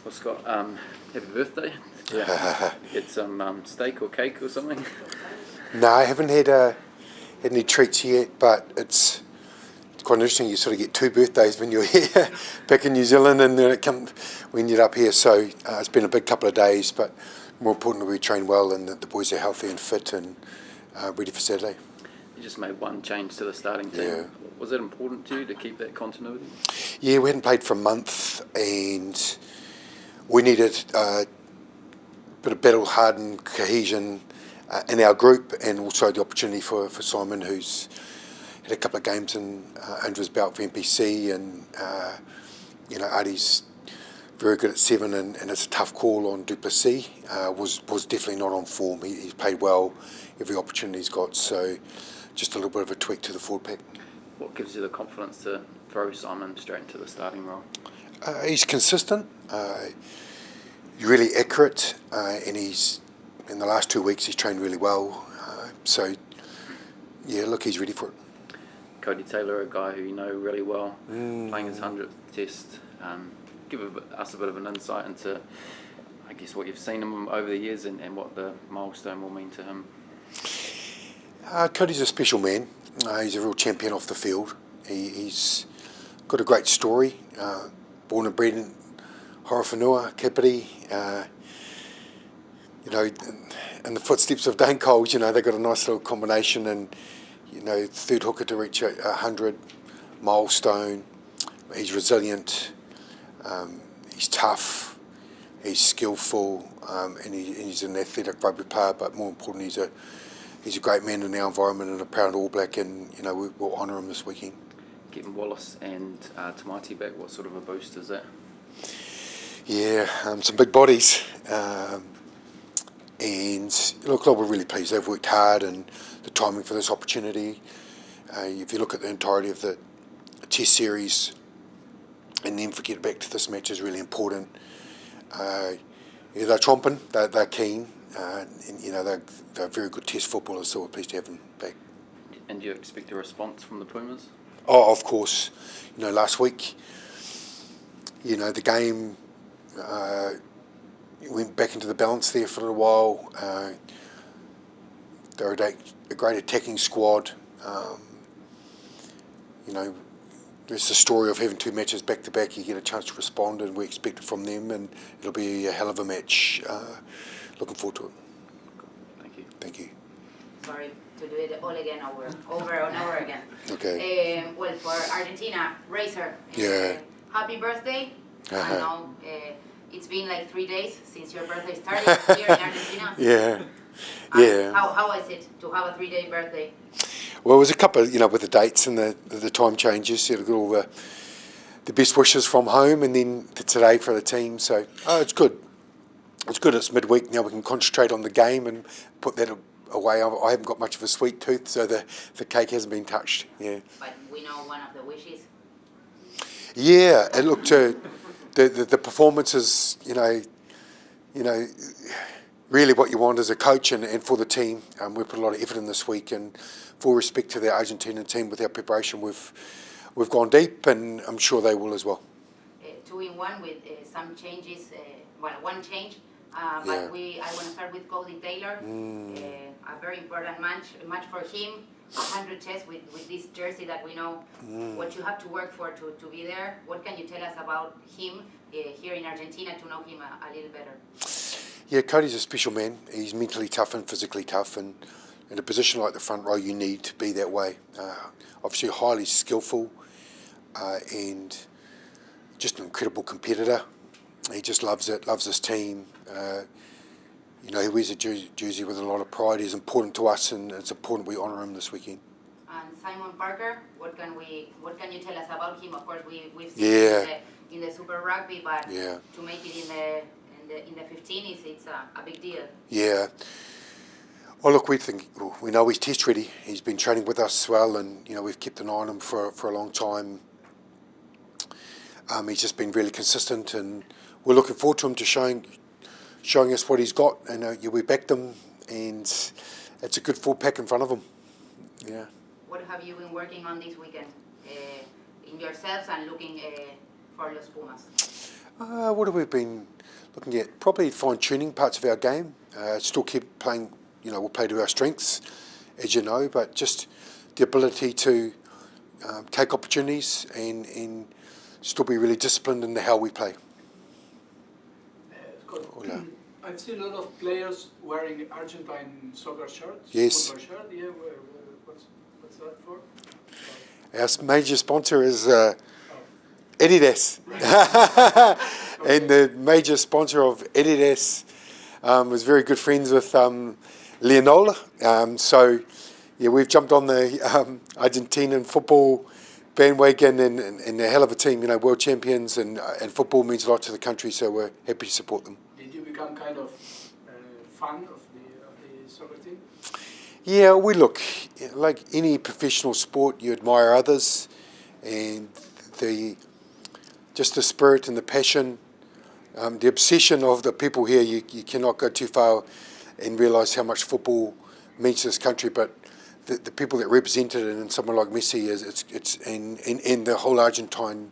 Well, Scott, happy birthday. Yeah. Get some steak or cake or something? No, I haven't had any treats yet, but it's quite interesting. You sort of get two birthdays when you're here, back in New Zealand, and then we ended up here. So it's been a big couple of days, but more importantly, we train well and the boys are healthy and fit and ready for Saturday. You just made one change to the starting team. Yeah. Was it important to you to keep that continuity? Yeah, we hadn't played for a month, and we needed a bit of battle-hardened cohesion in our group, and also the opportunity for Simon, who's had a couple of games under his belt for NPC, and Artie's very good at 7, and it's a tough call on Duplessis. Was definitely not on form. He's played well every opportunity he's got, so just a little bit of a tweak to the forward pack. What gives you the confidence to throw Simon straight into the starting role? He's consistent, really accurate, and he's in the last 2 weeks he's trained really well. So yeah, look, he's ready for it. Codie Taylor, a guy who you know really well, playing his 100th test. Give us a bit of an insight into, I guess, what you've seen him over the years and what the milestone will mean to him. Codie's a special man. He's a real champion off the field. He's got a great story. Born and bred in Horowhenua, Kapiti. In the footsteps of Dane Coles, they've got a nice little combination, and third hooker to reach 100 milestone. He's resilient. He's tough. He's skillful, and he's an athletic rugby player. But more importantly, he's a great man in our environment and a proud All Black, and we'll honour him this weekend. Getting Wallace and Tamati back, what sort of a boost is that? Yeah, some big bodies. And look, we're really pleased. They've worked hard, and the timing for this opportunity. If you look at the entirety of the Test series, and then get back to this match is really important. They're chomping. They're keen. And they're very good Test footballers, so we're pleased to have them back. And do you expect a response from the Pumas? Oh, of course. Last week, the game went back into the balance there for a little while. They're a great attacking squad. It's the story of having two matches back to back. You get a chance to respond, and we expect it from them, and it'll be a hell of a match. Looking forward to it. Thank you. Thank you. Sorry to do it all again, over and over again. Okay. Well, for Argentina, Razor. Yeah. Happy birthday. Uh-huh. I know it's been like 3 days since your birthday started here in Argentina. Yeah. Yeah. How is it to have a 3-day birthday? Well, it was a couple, with the dates and the time changes. Got all the best wishes from home, and then today for the team. So it's good. It's good. It's midweek now. We can concentrate on the game and put that away. I haven't got much of a sweet tooth, so the cake hasn't been touched. Yeah. But we know one of the wishes. Yeah, and look, the performances, really what you want as a coach and for the team. We put a lot of effort in this week, and full respect to the Argentine team with our preparation. We've gone deep, and I'm sure they will as well. 2-in-1 with some changes. One change. Yeah. But I want to start with Codie Taylor. A very important match for him. 100 tests with this jersey that we know what you have to work for to be there. What can you tell us about him here in Argentina to know him a little better? Yeah, Codie's a special man. He's mentally tough and physically tough, and in a position like the front row, you need to be that way. Obviously, highly skillful and just an incredible competitor. He just loves it, loves his team. He wears a jersey with a lot of pride. He's important to us, and it's important we honour him this weekend. And Simon Parker, what can you tell us about him? Of course, we've seen him in the Super Rugby, but to make it in the 15 it's a big deal. Yeah. Well, look, we know he's test ready. He's been training with us well, and we've kept an eye on him for a long time. He's just been really consistent, and we're looking forward to him to showing us what he's got. And we backed him, and it's a good full pack in front of him. Yeah. What have you been working on this weekend in yourselves and looking for Los Pumas? What have we been? looking at probably fine-tuning parts of our game. Still keep playing, we'll play to our strengths, as you know, but just the ability to take opportunities and still be really disciplined in how we play. Scott, I've seen a lot of players wearing Argentine soccer shirts. Yes. Football shirt. Yeah, what's that for? Our major sponsor is Adidas. And the major sponsor of Adidas was very good friends with Leonel. So, yeah, we've jumped on the Argentinian football bandwagon and a hell of a team, world champions, and football means a lot to the country, so we're happy to support them. Did you become kind of fan of the soccer team? Yeah, we look, like any professional sport, you admire others, and just the spirit and the passion, the obsession of the people here. You cannot go too far and realise how much football means to this country, but the people that represent it, and someone like Messi, and the whole Argentine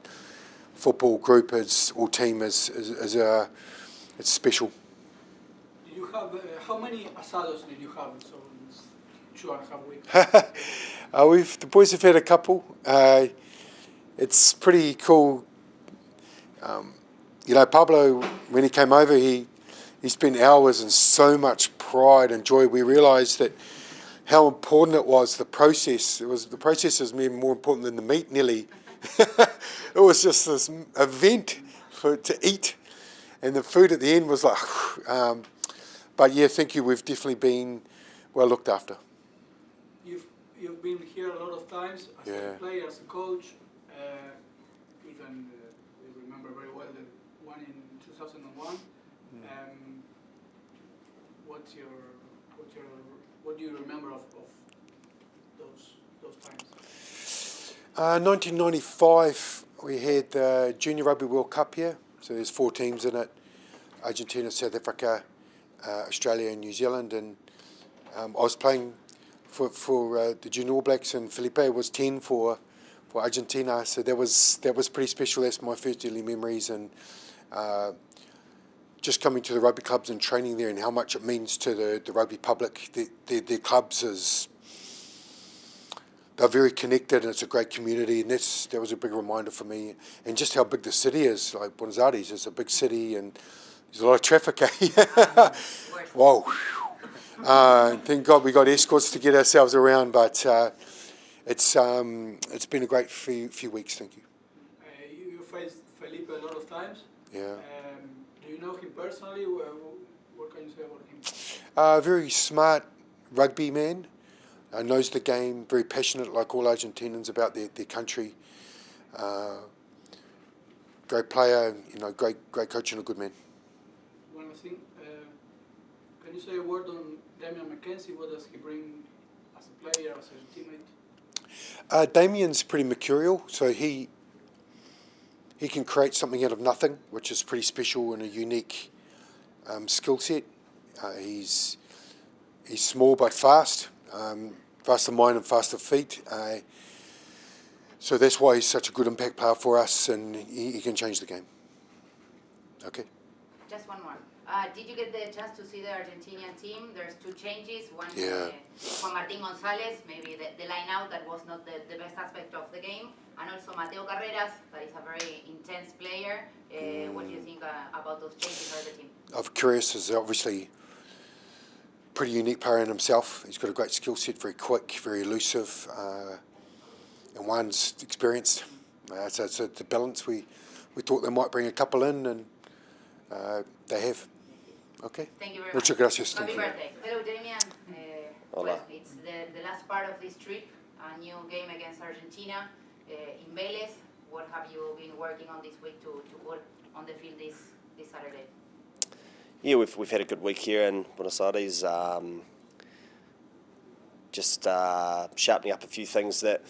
football group or team is it's special. Do you have how many asados did you have? So in 2.5 weeks. The boys have had a couple. It's pretty cool. Pablo, when he came over, he spent hours and so much pride and joy. We realised that how important it was, the process. The process was more important than the meat, nearly. It was just this event to eat, and the food at the end was like, but yeah, thank you. We've definitely been well looked after. You've been here a lot of times as a player, as a coach. Even we remember very well the one in 2001. What do you remember of those times? 1995, we had the Junior Rugby World Cup here. So there's 4 teams in it: Argentina, South Africa, Australia, and New Zealand. And I was playing for the Junior All Blacks, and Felipe was 10 for Argentina. So that was pretty special. That's my first early memories, and just coming to the rugby clubs and training there, and how much it means to the rugby public. Their clubs they're very connected, and it's a great community, and that was a big reminder for me. And just how big the city is. Like Buenos Aires is a big city, and there's a lot of traffic. Whoa. Thank God we got escorts to get ourselves around, but it's been a great few weeks. Thank you. You faced Felipe a lot of times. Yeah. Do you know him personally? What can you say about him? Very smart rugby man. Knows the game. Very passionate, like all Argentinians, about their country. Great player. Great coach and a good man. One thing. Can you say a word on Damian McKenzie? What does he bring as a player, as a teammate? Damian's pretty mercurial, so he can create something out of nothing, which is pretty special and a unique skill set. He's small but fast, fast of mind and fast of feet. So that's why he's such a good impact player for us, and he can change the game. Okay. Just one more. Did you get the chance to see the Argentinian team? There's 2 changes. One Juan Martín González, maybe the line out that was not the best aspect of the game, and also Mateo Carreras, that is a very intense player. What do you think about those changes for the team? Carreras is obviously a pretty unique player in himself. He's got a great skill set, very quick, very elusive, and Juan's experienced. So it's the balance. We thought they might bring a couple in, and they have. Okay. Thank you very much. Muchas gracias. Happy birthday. Hello, Damian. Well, it's the last part of this trip, a new game against Argentina in Vélez. What have you been working on this week to put on the field this Saturday? Yeah, we've had a good week here in Buenos Aires. Just sharpening up a few things that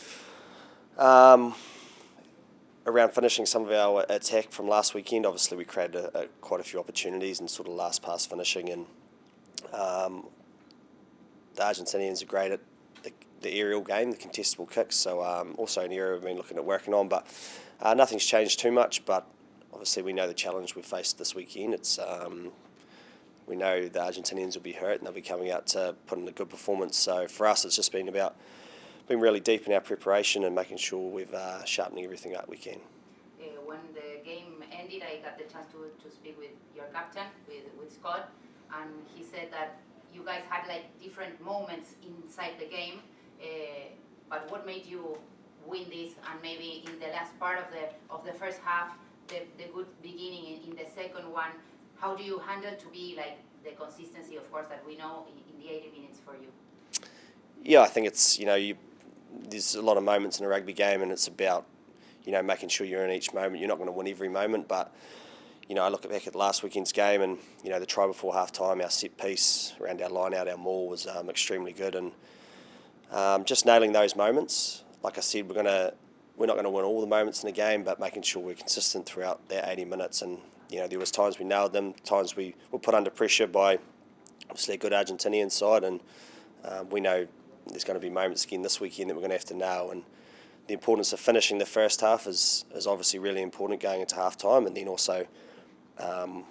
around finishing some of our attack from last weekend. Obviously, we created quite a few opportunities and sort of last pass finishing, and the Argentinians are great at the aerial game, the contestable kicks. So also an area we've been looking at working on, but nothing's changed too much. But obviously we know the challenge we've faced this weekend. It's we know the Argentinians will be hurt and they'll be coming out to put in a good performance. So for us, it's just been about being really deep in our preparation and making sure we've sharpening everything up we can. When the game ended, I got the chance to speak with your captain, with Scott, and he said that you guys had like different moments inside the game, but what made you win this, and maybe in the last part of the first half, the good beginning in the second one, how do you handle to be like the consistency, of course, that we know in the 80 minutes for you? Yeah, I think it's, there's a lot of moments in a rugby game, and it's about, making sure you're in each moment. You're not going to win every moment, but, I look back at last weekend's game and, the try before half-time, our set piece around our line out, our maul was extremely good, and just nailing those moments. Like I said, we're not going to win all the moments in the game, but making sure we're consistent throughout that 80 minutes. And, there was times we nailed them, times we were put under pressure by, obviously, a good Argentinian side, and we know there's going to be moments again this weekend that we're going to have to nail. And the importance of finishing the first half is obviously really important going into half-time, and then also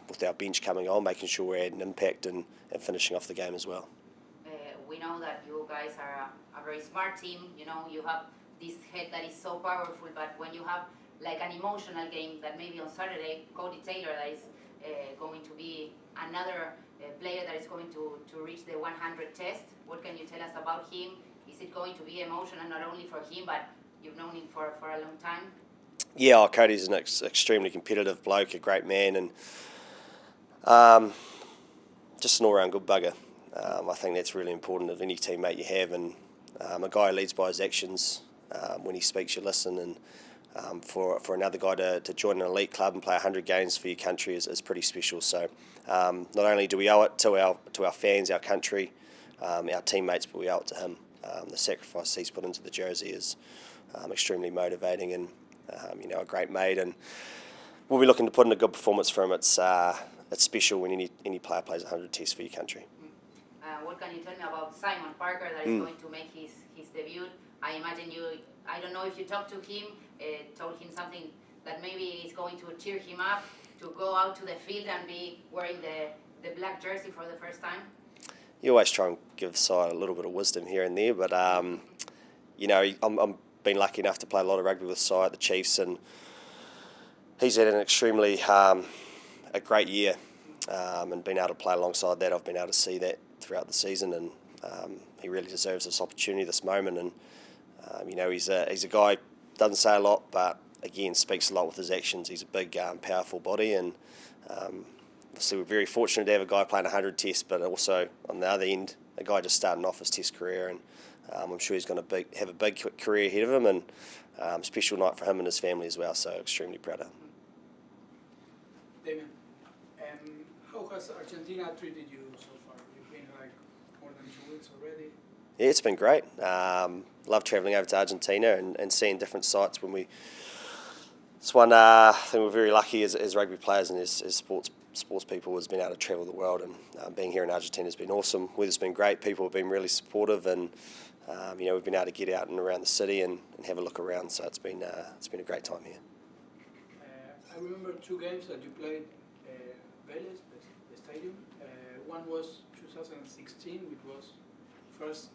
with our bench coming on, making sure we're adding impact and finishing off the game as well. We know that you guys are a very smart team. You have this head that is so powerful, but when you have like an emotional game that maybe on Saturday, Codie Taylor that is going to be another player that is going to reach the 100 test. What can you tell us about him? Is it going to be emotional not only for him, but you've known him for a long time? Yeah, Codie's an extremely competitive bloke, a great man, and just an all-round good bugger. I think that's really important of any teammate you have, and a guy who leads by his actions. When he speaks, you listen, and for another guy to join an elite club and play 100 games for your country is pretty special. So not only do we owe it to our fans, our country, our teammates, but we owe it to him. The sacrifice he's put into the jersey is extremely motivating, and a great mate, and we'll be looking to put in a good performance for him. It's special when any player plays 100 tests for your country. What can you tell me about Simon Parker that is going to make his debut? I imagine I don't know if you talked to him, told him something that maybe is going to cheer him up to go out to the field and be wearing the black jersey for the first time? You always try and give side a little bit of wisdom here and there, but I'm been lucky enough to play a lot of rugby with Si at the Chiefs, and he's had an extremely a great year, and being able to play alongside that, I've been able to see that throughout the season, and he really deserves this opportunity, this moment. And he's a guy, doesn't say a lot, but again speaks a lot with his actions. He's a big, powerful body, and obviously we're very fortunate to have a guy playing 100 tests, but also on the other end, a guy just starting off his test career, and I'm sure he's going to have a big career ahead of him, and special night for him and his family as well, so extremely proud of him. Damian, how has Argentina treated you so far? You've been like more than 2 weeks already. Yeah, it's been great. Love travelling over to Argentina and seeing different sites. It's one I think we're very lucky as rugby players and as sports people has been able to travel the world, and being here in Argentina has been awesome. Weather's been great. People have been really supportive, and we've been able to get out and around the city and have a look around. So it's been a great time here. I remember 2 games that you played Vélez, the stadium. One was 2016, which was first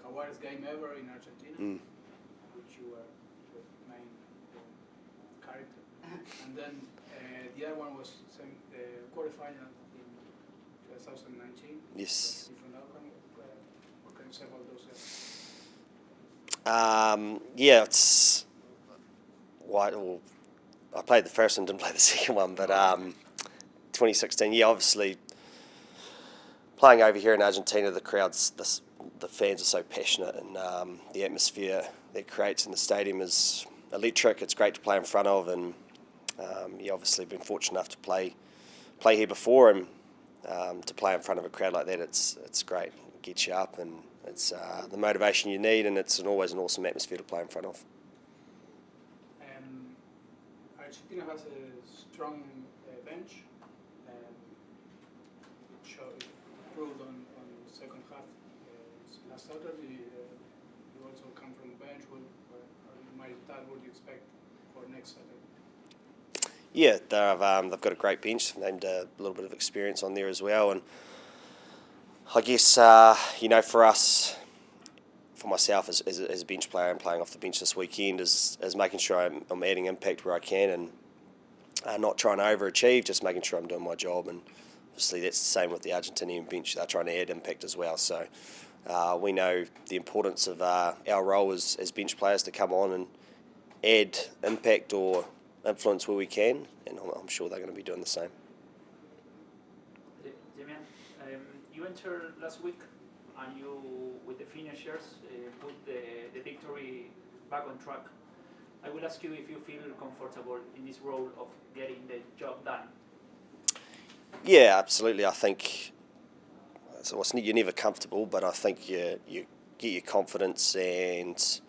Jaguars game ever in Argentina, which you were the main character. And then the other one was quarterfinal in 2019. Yes. Different outcome. What can you say about those? It's white. Well, I played the first one, didn't play the second one, but 2016. Yeah, obviously playing over here in Argentina, the crowds, the fans are so passionate, and the atmosphere that creates in the stadium is electric. It's great to play in front of, and obviously been fortunate enough to play here before, and to play in front of a crowd like that, it's great. It gets you up, and it's the motivation you need, and it's always an awesome atmosphere to play in front of. Argentina has a strong bench. It proved on the second half last Saturday. You also come from the bench. What do you expect for next Saturday? Yeah, they've got a great bench. They've named a little bit of experience on there as well, and I guess for us, for myself as a bench player and playing off the bench this weekend is making sure I'm adding impact where I can and not trying to overachieve, just making sure I'm doing my job. And obviously that's the same with the Argentinian bench. They're trying to add impact as well. So we know the importance of our role as bench players to come on and add impact or influence where we can, and I'm sure they're going to be doing the same. Damian, you entered last week and you, with the finishers, put the victory back on track. I will ask you if you feel comfortable in this role of getting the job done. Yeah, absolutely. I think you're never comfortable, but I think you get your confidence and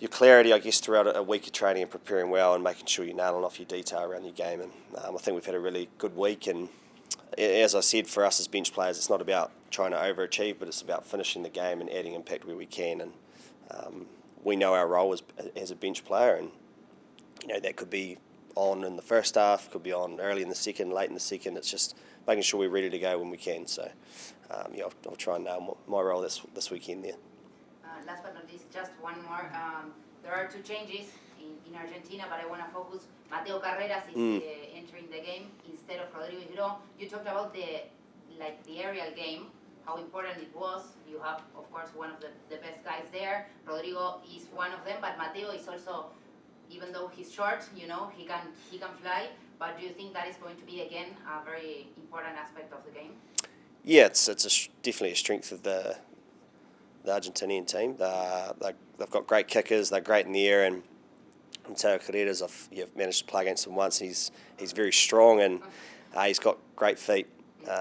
your clarity, I guess, throughout a week of training and preparing well and making sure you're nailing off your detail around your game. And I think we've had a really good week. And as I said, for us as bench players, it's not about trying to overachieve, but it's about finishing the game and adding impact where we can. And we know our role as a bench player, and that could be on in the first half, could be on early in the second, late in the second. It's just making sure we're ready to go when we can. So I'll try and nail my role this weekend there. Last but not least, just one more. There are two changes in Argentina, but I want to focus. Mateo Carreras is entering the game instead of Rodrigo Giró. You talked about the aerial game, how important it was. You have, of course, one of the best guys there. Rodrigo is one of them, but Mateo is also, even though he's short, he can fly. But do you think that is going to be again a very important aspect of the game? Yeah, it's definitely a strength of the Argentinian team. They've got great kickers. They're great in the air, and Mateo Carreras, I've managed to play against him once. He's very strong, and he's got great feet,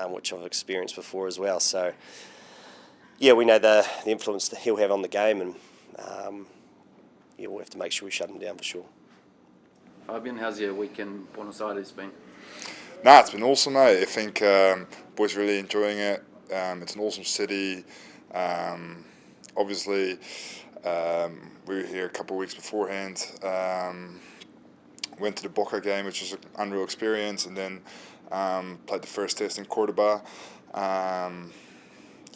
which I've experienced before as well. So yeah, we know the influence that he'll have on the game, and we'll have to make sure we shut him down for sure. Fabian, how's your week in Buenos Aires been? It's been awesome, mate. I think boys really enjoying it. It's an awesome city. Obviously, we were here a couple of weeks beforehand. Went to the Boca game, which was an unreal experience, and then played the first test in Cordoba.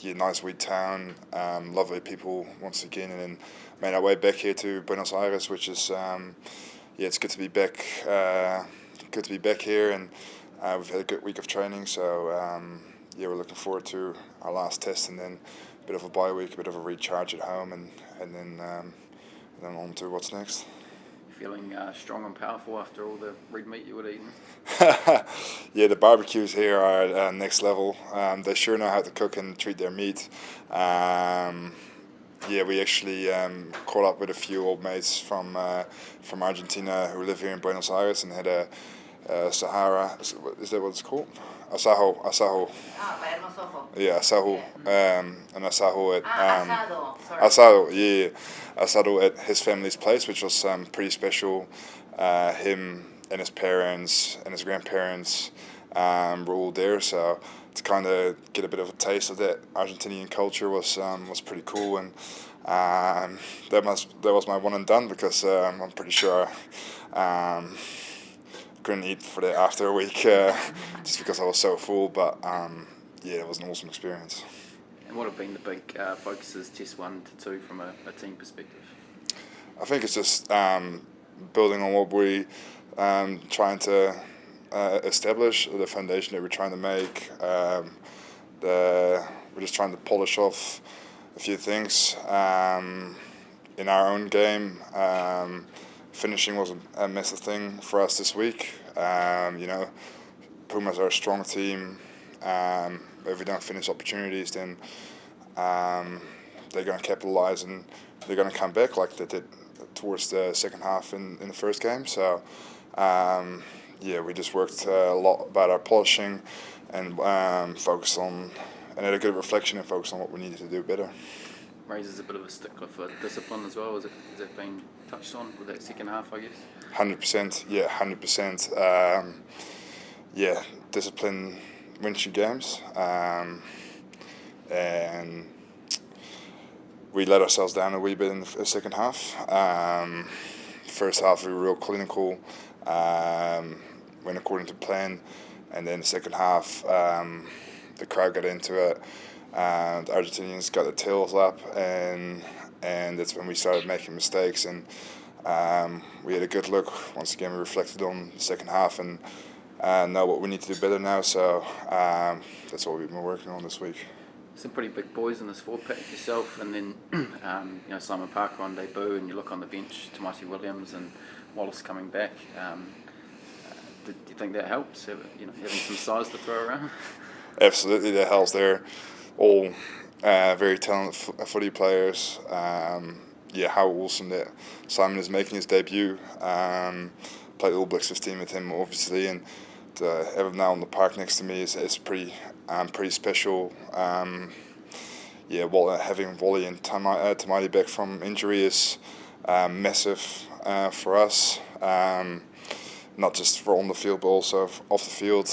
Nice wee town, lovely people once again, and then made our way back here to Buenos Aires, which is it's good to be back. Good to be back here, and we've had a good week of training. So we're looking forward to our last test, and then a bit of a bye week, a bit of a recharge at home, and then on to what's next. Feeling strong and powerful after all the red meat you would eat? Yeah, the barbecues here are at next level. They sure know how to cook and treat their meat. We actually caught up with a few old mates from Argentina who live here in Buenos Aires and had a Sahara. Is that what it's called? Asajo. Yeah, asajo. An asajo at Asado. Yeah, asado at his family's place, which was pretty special. Him and his parents and his grandparents were all there, so to kind of get a bit of a taste of that Argentinian culture was pretty cool, and that was my one and done, because I'm pretty sure couldn't eat for that after a week just because I was so full, but it was an awesome experience. And what have been the big focuses test 1 to 2 from a team perspective? I think it's just building on what we trying to establish, the foundation that we're trying to make. We're just trying to polish off a few things in our own game. Finishing was a massive thing for us this week. Pumas are a strong team. If we don't finish opportunities, then they're going to capitalise and they're going to come back like they did towards the second half in the first game. So, we just worked a lot about our polishing and focused on, and had a good reflection and focused on what we needed to do better. Raises a bit of a stickler for discipline as well. Has it been touched on with that second half, I guess? 100%. Yeah, 100%. Discipline wins you games. And we let ourselves down a wee bit in the second half. First half we were real clinical, went according to plan, and then the second half, the crowd got into it, and the Argentinians got their tails up, and that's when we started making mistakes, and we had a good look. Once again, we reflected on the second half and know what we need to do better now, so that's what we've been working on this week. Some pretty big boys in this forward pack, yourself, and then Simon Parker on debut, and you look on the bench, Tamati Williams and Wallace coming back. Do you think that helps, having some size to throw around? Absolutely, that helps. They're all very talented footy players. How awesome that Simon is making his debut. Played All Blacks 15 with him, obviously, and to have him now on the park next to me is pretty special. Having Wally and Tamati back from injury is massive for us. Not just for on the field, but also off the field.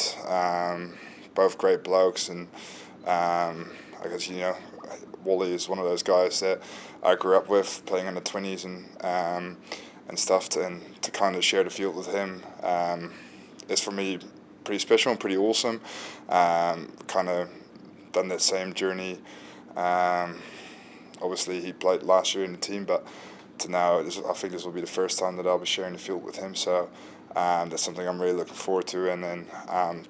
Both great blokes, and I guess Wally is one of those guys that I grew up with, playing in the 20s and stuff, and to kind of share the field with him is for me pretty special and pretty awesome. Kind of done that same journey. Obviously, he played last year in the team, but to now, I think this will be the first time that I'll be sharing the field with him. So that's something I'm really looking forward to. And then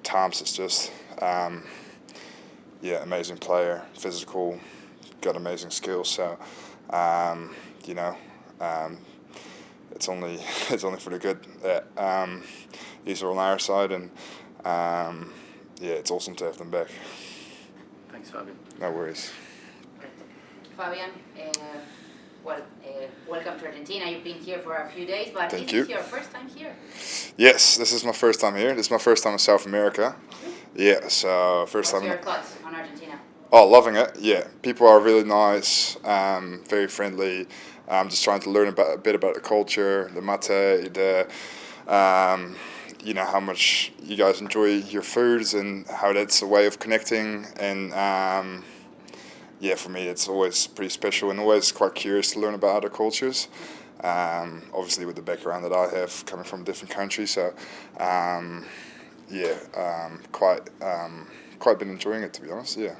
Tom's is just amazing player, physical, got amazing skills. So it's only for the good that these are on our side, and it's awesome to have them back. Thanks, Fabian. No worries. Fabian, welcome to Argentina. You've been here for a few days, but Thank this you. is your first time here. Yes, this is my first time here. This is my first time in South America. Yeah, so first What's time. your thoughts on Argentina? Oh, loving it. Yeah, people are really nice, very friendly. I'm just trying to learn a bit about the culture, the mate, how much you guys enjoy your foods and how that's a way of connecting. And for me, it's always pretty special and always quite curious to learn about other cultures. Obviously, with the background that I have, coming from a different country, so quite been enjoying it, to be honest. Yeah.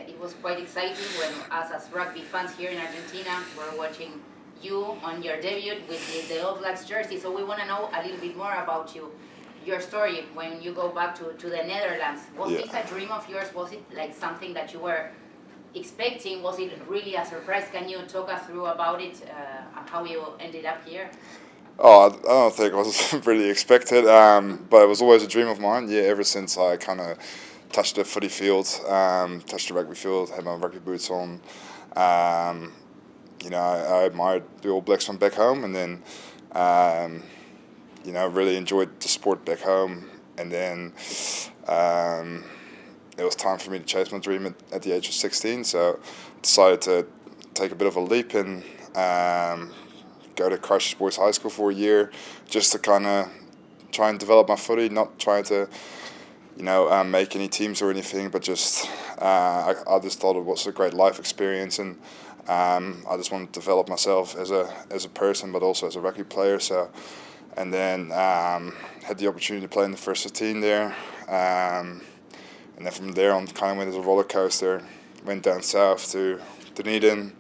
It was quite exciting when us as rugby fans here in Argentina were watching you on your debut with the All Blacks jersey. So we want to know a little bit more about your story when you go back to the Netherlands. Was this a dream of yours? Was it like something that you were expecting? Was it really a surprise? Can you talk us through about it, how you ended up here? Oh, I don't think it was really expected, but it was always a dream of mine. Yeah, ever since I kind of touched the footy field, touched the rugby field, had my rugby boots on. I admired the All Blacks from back home, and then really enjoyed the sport back home. And then it was time for me to chase my dream at the age of 16. So decided to take a bit of a leap and go to Christchurch Boys High School for a year, just to kind of try and develop my footy, not trying to make any teams or anything, but just I just thought it was a great life experience, and I just wanted to develop myself as a person, but also as a rugby player. So, and then had the opportunity to play in the first 15 there, and then from there on, kind of went as a roller coaster. Went down south to Dunedin,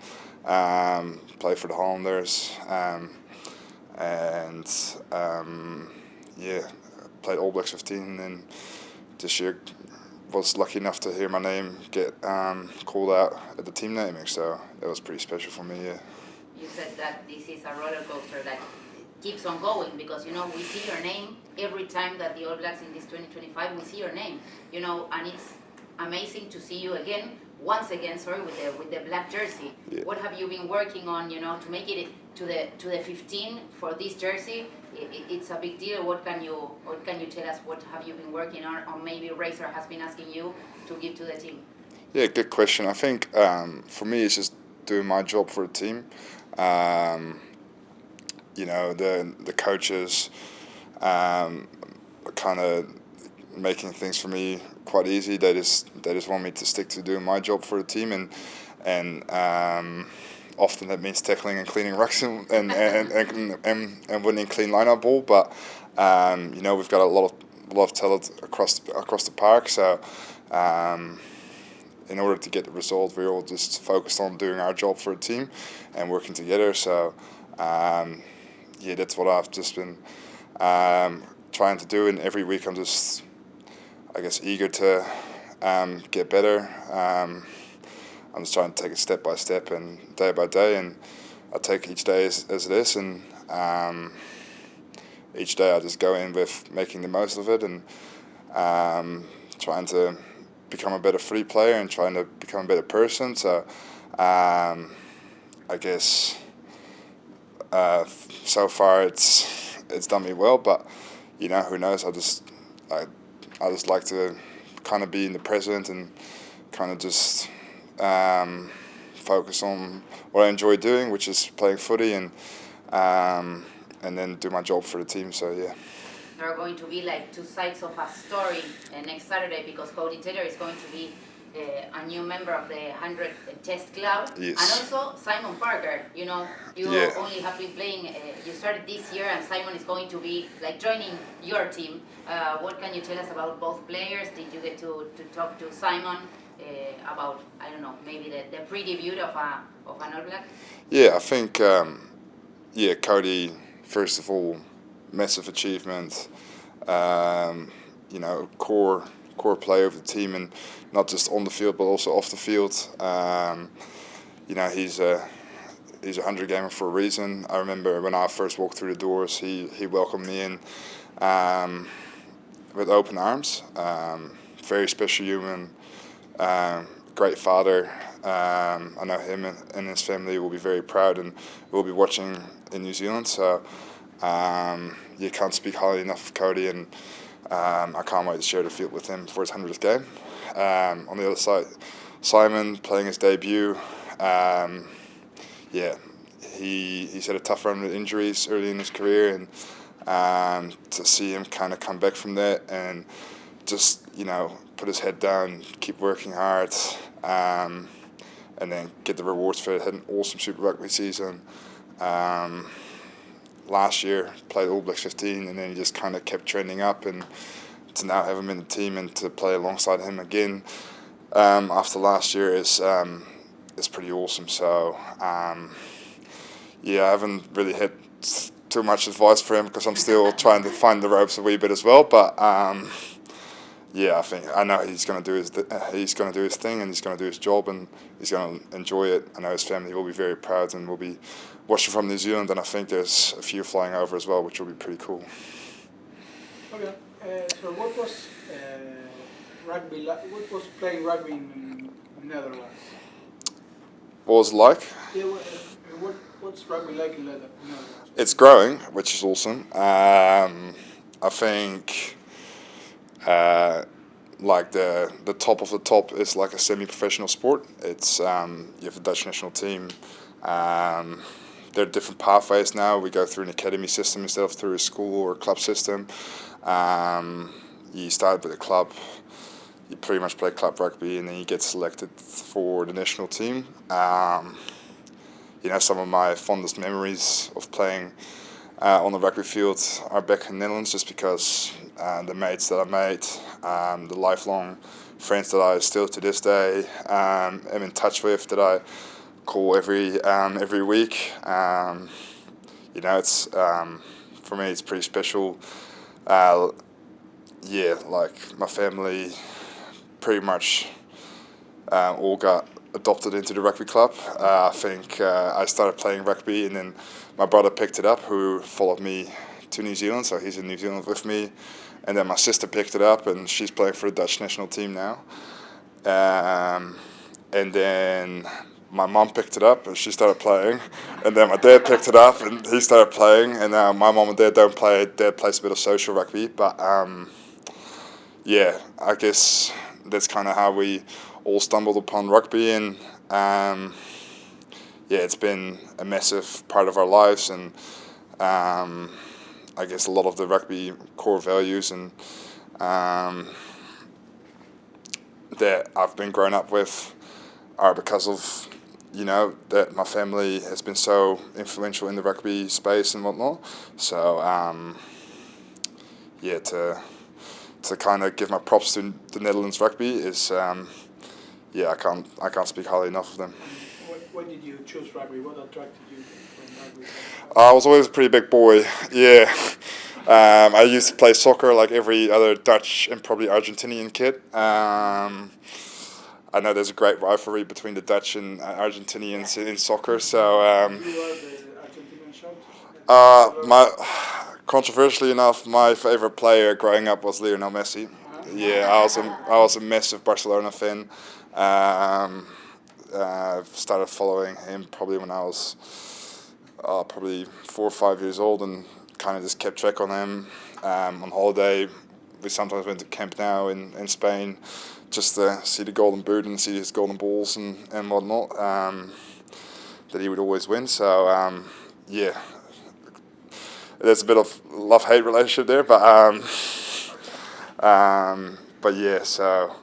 played for the Hollanders, played All Blacks 15, and this year was lucky enough to hear my name get called out at the team naming, so that was pretty special for me. Yeah. You said that this is a roller coaster that keeps on going, because we see your name every time that the All Blacks in this 2025, we see your name, and it's amazing to see you once again, with the black jersey. Yeah. What have you been working on, to make it to the 15 for this jersey? It's a big deal. What can you tell us? What have you been working on, or maybe Razor has been asking you to give to the team? Yeah, good question. I think for me, it's just doing my job for the team. The coaches kind of making things for me quite easy. They just want me to stick to doing my job for the team, and often that means tackling and cleaning rucks and winning clean line-out ball. But we've got a lot of talent across the park. So in order to get the result, we're all just focused on doing our job for a team and working together. So that's what I've just been trying to do. And every week I'm just, I guess, eager to get better. I'm just trying to take it step by step and day by day, and I take each day as it is, and each day I just go in with making the most of it and trying to become a better footy player and trying to become a better person. So I guess so far it's done me well, but who knows? I just like to kind of be in the present and kind of just focus on what I enjoy doing, which is playing footy, and then do my job for the team. So yeah. There are going to be like two sides of a story next Saturday, because Codie Taylor is going to be a new member of the 100 Test Club. Yes. And also Simon Parker. You only have been playing, you started this year, and Simon is going to be like joining your team. What can you tell us about both players? Did you get to talk to Simon about, I don't know, maybe the pre-debut of an All Black? Yeah, I think Codie, first of all, massive achievement. Core player of the team, and not just on the field but also off the field. He's a 100 gamer for a reason. I remember when I first walked through the doors, he welcomed me in with open arms. Very special human, great father. I know him and his family will be very proud and will be watching in New Zealand. So you can't speak highly enough of Codie, and I can't wait to share the field with him for his 100th game. On the other side, Simon playing his debut. He's had a tough run with injuries early in his career, and to see him kind of come back from that and just put his head down, keep working hard, and then get the rewards for it. Had an awesome Super Rugby season. Last year played All Blacks 15, and then he just kind of kept trending up, and to now have him in the team and to play alongside him again after last year is pretty awesome. So I haven't really had too much advice for him because I'm still trying to find the ropes a wee bit as well, but I know he's going to do his thing, and he's going to do his job, and he's going to enjoy it. I know his family will be very proud and will be watching from New Zealand, and I think there's a few flying over as well, which will be pretty cool. Okay, so what was rugby like? What was playing rugby in Netherlands? What was it like? Yeah, what's rugby like in Netherlands? It's growing, which is awesome. I think like the top of the top is like a semi-professional sport. It's you have the Dutch national team. There are different pathways now. We go through an academy system instead of through a school or a club system. You start with a club, you pretty much play club rugby, and then you get selected for the national team. Some of my fondest memories of playing on the rugby field are back in the Netherlands, just because the mates that I made, the lifelong friends that I still to this day am in touch with, that I call every week. It's for me, it's pretty special. Like my family pretty much all got adopted into the rugby club. I think I started playing rugby, and then my brother picked it up, who followed me to New Zealand, so he's in New Zealand with me. And then my sister picked it up, and she's playing for the Dutch national team now. And then my mum picked it up, and she started playing. And then my dad picked it up, and he started playing. And now my mum and dad don't play. Dad plays a bit of social rugby, but I guess that's kind of how we all stumbled upon rugby, and it's been a massive part of our lives, and I guess a lot of the rugby core values and that I've been growing up with are because of you know, that my family has been so influential in the rugby space and whatnot. So yeah, to kind of give my props to the Netherlands rugby is yeah, I can't speak highly enough of them. Why did you choose rugby? What attracted you from rugby? I was always a pretty big boy. Yeah. I used to play soccer like every other Dutch and probably Argentinian kid. I know there's a great rivalry between the Dutch and Argentinians in soccer. So You are the Argentinian shot? controversially enough, my favorite player growing up was Lionel Messi. Yeah, I was a massive Barcelona fan. Started following him probably when I was probably 4 or 5 years old, and kind of just kept track on him. On holiday, we sometimes went to Camp Nou in Spain just to see the golden boot and see his golden balls and whatnot, that he would always win. So yeah, there's a bit of love-hate relationship there, but yeah, so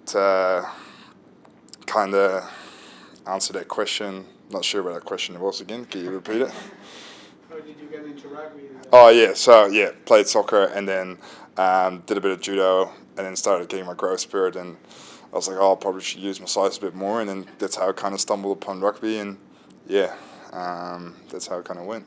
to kind of answer that question, not sure what that question was again. Can you repeat it? How did you get into rugby? Oh yeah, so yeah, played soccer and then did a bit of judo and then started getting my growth spurt, and I was like, oh, I probably should use my size a bit more, and then that's how I kind of stumbled upon rugby, and yeah, that's how it kind of went.